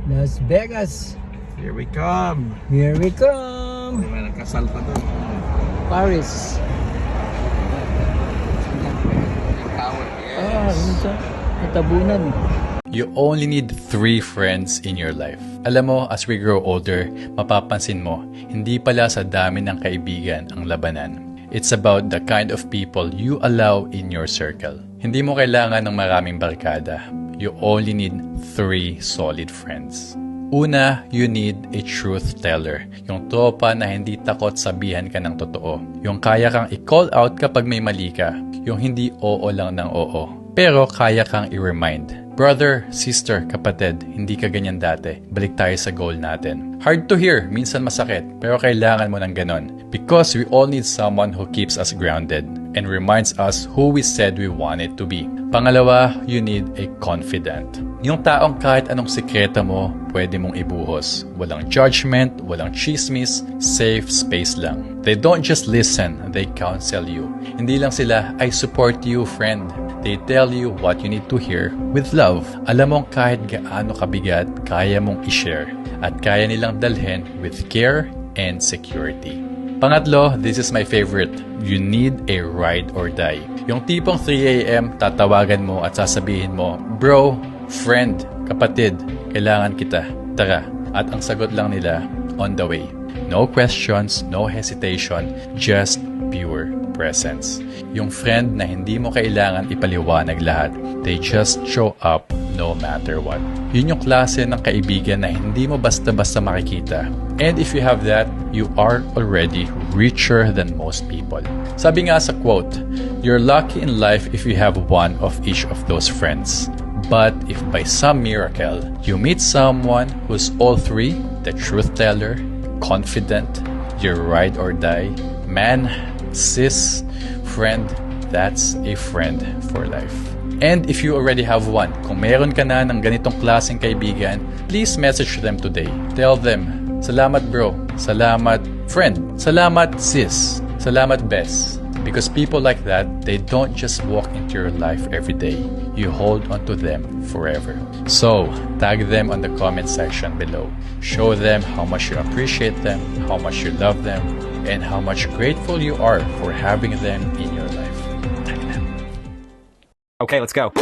Las Vegas. Here we come. Here we come. May nagkasal pa doon. Paris. Yung tower. Yun sa Katabunan. You only need 3 friends in your life. Alam mo, as we grow older, mapapansin mo, hindi pala sa dami ng kaibigan ang labanan. It's about the kind of people you allow in your circle. Hindi mo kailangan ng maraming barkada. You only need 3 solid friends. Una, you need a truth teller. Yung tropa na hindi takot sabihan ka ng totoo. Yung kaya kang i-call out kapag may mali ka. Yung hindi oo lang ng oo. Pero kaya kang i-remind. Brother, sister, kapatid, hindi ka ganyan dati. Balik tayo sa goal natin. Hard to hear, minsan masakit, pero kailangan mo ng ganon. Because we all need someone who keeps us grounded and reminds us who we said we wanted to be. Pangalawa, you need a confidant. Yung taong kahit anong sikreto mo, pwede mong ibuhos. Walang judgment, walang chismis, safe space lang. They don't just listen, they counsel you. Hindi lang sila, I support you, friend. They tell you what you need to hear with love. Alam mong kahit gaano kabigat, kaya mong i-share. At kaya nilang dalhin with care and security. Pangatlo, this is my favorite. You need a ride or die. Yung tipong 3 a.m. tatawagan mo at sasabihin mo, bro, friend, kapatid, kailangan kita. Tara. At ang sagot lang nila, on the way. No questions, no hesitation, just pure presence. Yung friend na hindi mo kailangan ipaliwanag lahat. They just show up no matter what. Yun yung klase ng kaibigan na hindi mo basta-basta makikita. And if you have that, you are already richer than most people. Sabi nga sa quote, you're lucky in life if you have one of each of those friends. But if by some miracle, you meet someone who's all 3, the truth teller, confident, your ride or die, man, sis, friend, that's a friend for life. And if you already have one, kung meron ka na ng ganitong klaseng kaibigan, please message them today. Tell them, salamat bro, salamat friend, salamat sis, salamat bes. Because people like that, they don't just walk into your life every day. You hold onto them forever. So, tag them on the comment section below. Show them how much you appreciate them, how much you love them, and how much grateful you are for having them in your life. Tag them. Okay, let's go.